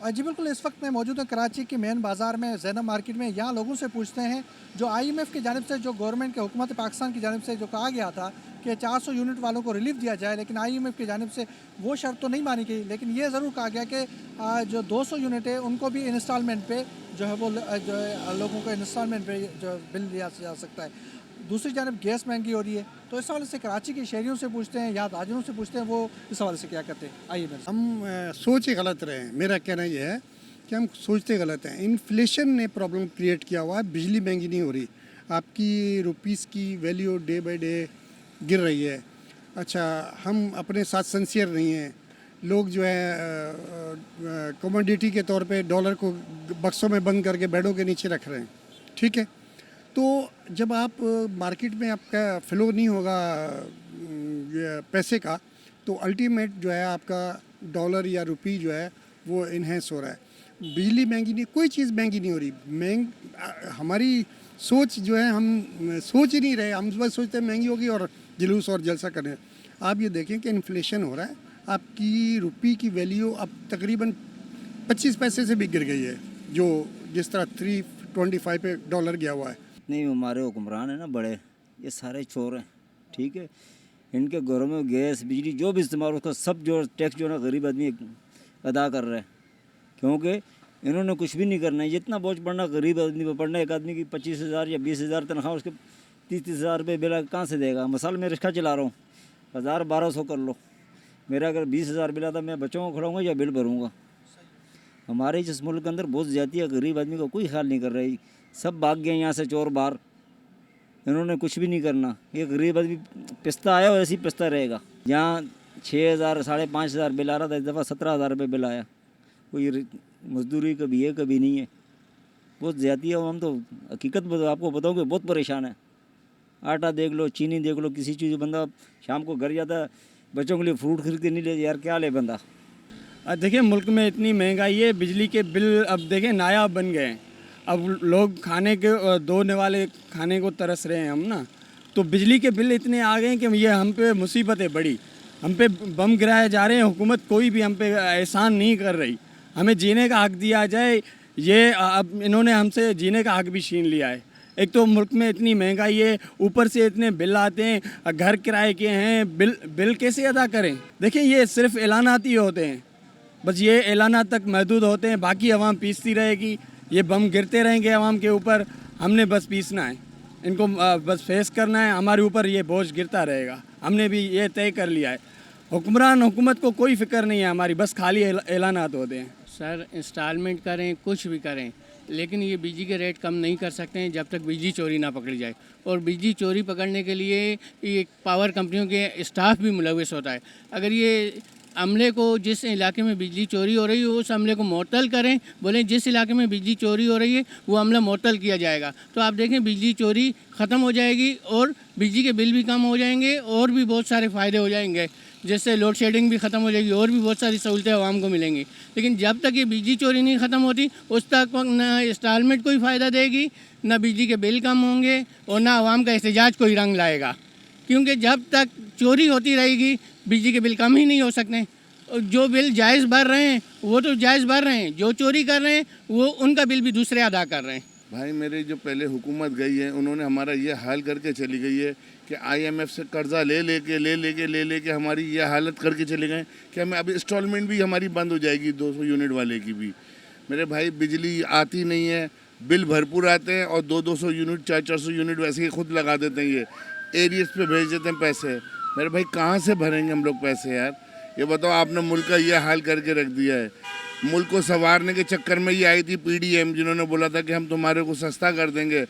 जी बिल्कुल, इस वक्त मैं मौजूद हूँ कराची के मेन बाज़ार में ज़ैनब मार्केट में। यहाँ लोगों से पूछते हैं जो आईएमएफ की जानिब से, जो गवर्नमेंट के हुकूमत पाकिस्तान की जानिब से जो कहा गया था कि 400 यूनिट वालों को रिलीफ दिया जाए, लेकिन आईएमएफ की जानिब से वो शर्त तो नहीं मानी गई। लेकिन ये ज़रूर कहा गया कि जो 200 यूनिट है उनको भी इंस्टॉलमेंट पे जो है वो जो है लोगों को इंस्टॉलमेंट पे जो बिल दिया जा सकता है। दूसरी जानब गैस महंगी हो रही है, तो इस हवाले से कराची के शहरियों से पूछते हैं या ताजिरों से पूछते हैं वो इस हवाले से क्या करते हैं। आइए मेरे साथ। हम सोच ही गलत रहे हैं। मेरा कहना यह है कि हम सोचते गलत हैं। इन्फ्लेशन ने प्रॉब्लम क्रिएट किया हुआ है। बिजली महंगी नहीं हो रही, आपकी रुपीस की वैल्यू डे बाय डे गिर रही है। अच्छा, हम अपने साथ सिंसियर नहीं हैं। लोग जो है कमोडिटी के तौर पे डॉलर को बक्सों में बंद करके बेडों के नीचे रख रहे हैं। ठीक है, तो जब आप मार्केट में आपका फ्लो नहीं होगा ये पैसे का, तो अल्टीमेट जो है आपका डॉलर या रुपी जो है वो इन्हेंस हो रहा है। बिजली महंगी नहीं, कोई चीज़ महंगी नहीं हो रही। हमारी सोच जो है, हम सोच ही नहीं रहे। हम बस सोचते हैं महंगी होगी और जुलूस और जलसा करें। आप ये देखें कि इन्फ्लेशन हो रहा है, आपकी रुपी की वैल्यू अब तकरीबन 25 पैसे से भी गिर गई है, जो जिस तरह 325 पे डॉलर गया हुआ है। नहीं, हमारे हुक्मरान है ना बड़े, ये सारे चोर हैं। ठीक है, इनके घरों में गैस बिजली जो भी इस्तेमाल उसका सब जो टैक्स जो है ना गरीब आदमी अदा कर रहा है, क्योंकि इन्होंने कुछ भी नहीं करना है। जितना बोझ पड़ना गरीब आदमी पर पड़ना, एक आदमी की 25,000 या 20,000 तनख्वाह, उसके 30,000 रुपये बिल कहाँ से देगा। मसाल मैं रिक्शा चला रहा हूँ, 1,000-1,200 कर लो। मेरा अगर 20,000 बिल आता, मैं बच्चों को खिलाऊँगा या बिल भरूँगा। हमारे इस मुल्क के अंदर बहुत ज़्यादा है, गरीब आदमी का कोई ख्याल नहीं कर रहा है। सब भाग गए यहाँ से चोर बाहर, इन्होंने कुछ भी नहीं करना। ये गरीब आदमी पिसता आया और ऐसे ही पिसता रहेगा। जहाँ 6,000 5,500 बिल आ रहा था, इस दफ़ा 17,000 रुपये बिल आया। कोई मजदूरी कभी है कभी नहीं है, बहुत ज़्यादा है। हम तो हकीकत आपको बताऊँ कि बहुत परेशान है। आटा देख लो, चीनी देख लो, किसी चीज़ बंदा शाम को घर जाता है, बच्चों के लिए फ्रूट खरीद के नहीं ले, यार क्या ले बंदा। देखिए, मुल्क में इतनी महंगाई है, बिजली के बिल अब देखें नायाब बन गए हैं। अब लोग खाने के दोने वाले खाने को तरस रहे हैं हम ना, तो बिजली के बिल इतने आ गए हैं कि ये हम पे मुसीबत है बड़ी। हम पे बम गिराए जा रहे हैं। हुकूमत कोई भी हम पे एहसान नहीं कर रही। हमें जीने का हक दिया जाए, ये अब इन्होंने हमसे जीने का हक भी छीन लिया है। एक तो मुल्क में इतनी महंगाई है, ऊपर से इतने बिल आते हैं, घर किराए के हैं, बिल कैसे अदा करें। देखिए, ये सिर्फ ऐलानात ही होते हैं, बस ये ऐलानात तक महदूद होते हैं। बाकी आवाम पीसती रहेगी, ये बम गिरते रहेंगे आवाम के ऊपर। हमने बस पीसना है, इनको बस फेस करना है। हमारे ऊपर ये बोझ गिरता रहेगा, हमने भी ये तय कर लिया है। हुक्मत को कोई फ़िक्र नहीं है हमारी, बस खाली ऐलानात होते हैं। सर, इंस्टॉलमेंट करें, कुछ भी करें, लेकिन ये बिजली के रेट कम नहीं कर सकते हैं जब तक बिजली चोरी ना पकड़ी जाए। और बिजली चोरी पकड़ने के लिए ये पावर कंपनियों के स्टाफ भी मुलविस होता है। अगर ये अमले को, जिस इलाके में बिजली चोरी हो रही है उस अमले को मुअत्तल करें, बोलें जिस इलाके में बिजली चोरी हो रही है वो अमला मुअत्तल किया जाएगा, तो आप देखें बिजली चोरी ख़त्म हो जाएगी और बिजली के बिल भी कम हो जाएंगे और भी बहुत सारे फ़ायदे हो जाएंगे। जैसे लोड शेडिंग भी ख़त्म हो जाएगी और भी बहुत सारी सहूलतें आवाम को मिलेंगी। लेकिन जब तक ये बिजली चोरी नहीं ख़त्म होती उस तक ना इंस्टॉलमेंट कोई फ़ायदा देगी, ना बिजली के बिल कम होंगे और ना आवाम का एहतजाज कोई रंग लाएगा। क्योंकि जब तक चोरी होती रहेगी बिजली के बिल कम ही नहीं हो सकते। जो बिल जायज़ भर रहे हैं वो तो जायज़ भर रहे हैं, जो चोरी कर रहे हैं वो उनका बिल भी दूसरे अदा कर रहे हैं। भाई, मेरी जो पहले हुकूमत गई है उन्होंने हमारा ये हाल करके चली गई है कि आईएमएफ से कर्जा ले लेके हमारी ये हालत करके चले गए कि हमें अभी इंस्टॉलमेंट भी हमारी बंद हो जाएगी 200 यूनिट वाले की भी। मेरे भाई, बिजली आती नहीं है, बिल भरपूर आते हैं और 200 यूनिट 400 यूनिट वैसे ही खुद लगा देते हैं। ये एरियस पे भेज देते हैं पैसे। मेरे भाई, कहाँ से भरेंगे हम लोग पैसे यार? ये बताओ, आपने मुल्क का ये हाल करके रख दिया है। मुल्क को संवारने के चक्कर में ये आई थी पीडीएम, जिन्होंने बोला था कि हम तुम्हारे को सस्ता कर देंगे,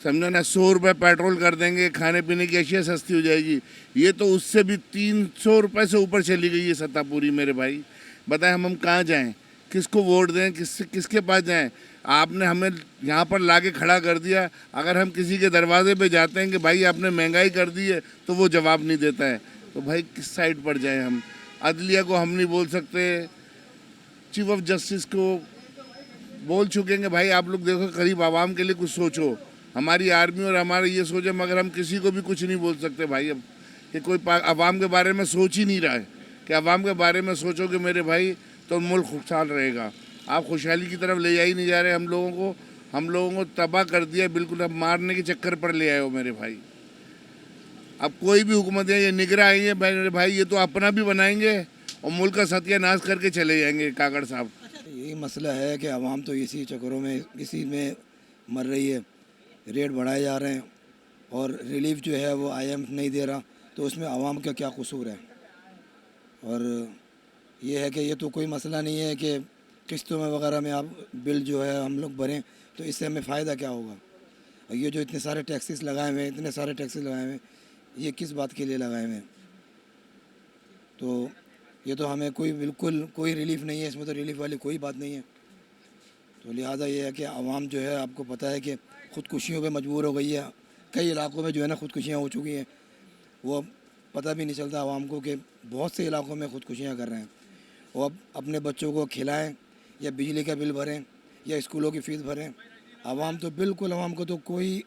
समझो ना, 100 रुपये पेट्रोल कर देंगे, खाने पीने की अशिया सस्ती हो जाएगी। ये तो उससे भी 300 रुपये से ऊपर चली गई है सत्ता पूरी। मेरे भाई बताएं, हम कहाँ जाएं, किसको वोट दें, किसके पास जाएं? आपने हमें यहाँ पर ला के खड़ा कर दिया। अगर हम किसी के दरवाजे पे जाते हैं कि भाई आपने महंगाई कर दी है, तो वो जवाब नहीं देता है। तो भाई किस साइड पर जाएं हम? अदलिया को हम नहीं बोल सकते, चीफ ऑफ जस्टिस को बोल चुके हैं भाई आप लोग देखो, करीब आवाम के लिए कुछ सोचो। हमारी आर्मी और हमारे ये सोचे, मगर हम किसी को भी कुछ नहीं बोल सकते भाई। अब कि कोई आवाम के बारे में सोच ही नहीं रहा है कि आवाम के बारे में सोचो कि मेरे भाई तो मुल्क खुशहाल रहेगा। आप खुशहाली की तरफ ले जा ही नहीं जा रहे। हम लोगों को तबाह कर दिया बिल्कुल। अब मारने के चक्कर पर ले आए हो मेरे भाई। अब कोई भी हुकूमत है ये निगरान आई है मेरे भाई, ये तो अपना भी बनाएंगे और मुल्क का सत्यानाश करके चले जाएंगे काकड़ साहब। यही मसला है कि आवाम तो इसी चक्करों में इसी में मर रही है। रेट बढ़ाए जा रहे हैं और रिलीफ जो है वो IMF नहीं दे रहा, तो उसमें आवाम का क्या कसूर है। और ये है कि ये तो कोई मसला नहीं है कि किस्तों में वगैरह में आप बिल जो है हम लोग भरें, तो इससे हमें फ़ायदा क्या होगा। और ये जो इतने सारे टैक्सेस लगाए हुए हैं, इतने सारे टैक्सेस लगाए हुए हैं, ये किस बात के लिए लगाए हुए हैं। तो ये तो हमें बिल्कुल कोई रिलीफ नहीं है, इसमें तो रिलीफ वाली कोई बात नहीं है। तो लिहाजा ये है कि आवाम जो है, आपको पता है कि ख़ुदकुशियों पे मजबूर हो गई है। कई इलाकों में जो है ना ख़ुदकुशियाँ हो चुकी हैं, वो पता भी नहीं चलता आवाम को कि बहुत से इलाकों में ख़ुदकुशियाँ कर रहे हैं। वो अब अपने बच्चों को खिलाएं या बिजली का बिल भरें या स्कूलों की फ़ीस भरें, आवाम को तो कोई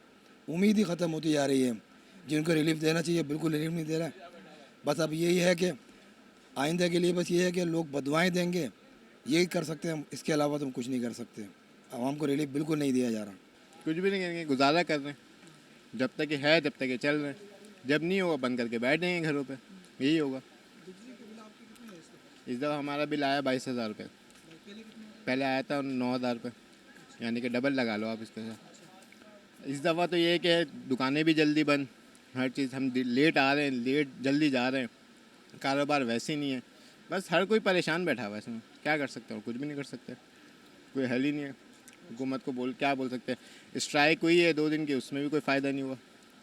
उम्मीद ही ख़त्म होती जा रही है। जिनको रिलीफ देना चाहिए बिल्कुल रिलीफ नहीं दे रहा है। बस अब यही है कि आइंदा के लिए बस ये है कि लोग बदवाएँ देंगे, यही कर सकते हैं हम, इसके अलावा तो हम कुछ नहीं कर सकते। आवाम को रिलीफ बिल्कुल नहीं दिया जा रहा। कुछ भी नहीं करेंगे, गुजारा कर रहे हैं। जब तक ये है तब तक ये चल रहे हैं, जब नहीं होगा बंद करके बैठ जाएंगे घरों पे, यही होगा। इस दफ़ा हमारा बिल आया 22,000 रुपये, पहले आया था 9,000 रुपये, यानी कि डबल लगा लो आप इसके साथ। इस दफ़ा तो ये है कि दुकानें भी जल्दी बंद, हर चीज़ हम लेट आ रहे हैं, लेट जल्दी जा रहे हैं, कारोबार वैसे ही नहीं है। बस हर कोई परेशान बैठा हुआ है इसमें, क्या कर सकते हो, कुछ भी नहीं कर सकते, कोई हल ही नहीं है। हुकूमत को क्या बोल सकते हैं। स्ट्राइक हुई है 2 दिन की, उसमें भी कोई फ़ायदा नहीं हुआ,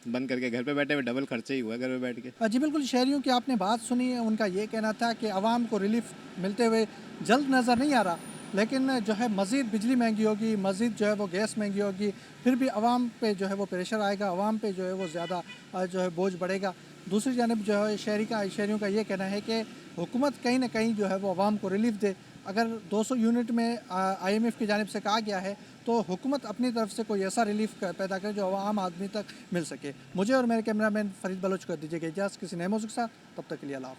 बंद करके घर पे बैठे हुए डबल खर्चा ही हुआ घर पे बैठ के। जी बिल्कुल, शहरियों की आपने बात सुनी है। उनका ये कहना था कि आवाम को रिलीफ मिलते हुए जल्द नज़र नहीं आ रहा, लेकिन जो है मज़ीद बिजली महंगी होगी, मज़ीद जो है वो गैस महंगी होगी, फिर भी आवाम पे जो है वो प्रेशर आएगा, आवाम पे जो है वो ज़्यादा जो है बोझ बढ़ेगा। दूसरी जानब जो है शहरियों का ये कहना है कि हुकूमत कहीं ना कहीं जो है वो आवाम को रिलीफ दे। अगर 200 यूनिट में IMF की जानिब से कहा गया है, तो हुकूमत अपनी तरफ से कोई ऐसा रिलीफ पैदा करे जो आम आदमी तक मिल सके। मुझे और मेरे कैमरामैन फरीद बलोच को दीजिएगा इजाज़त, किसी नए मौजूद के साथ, तब तक के लिए अल्लाह हाफ़िज़।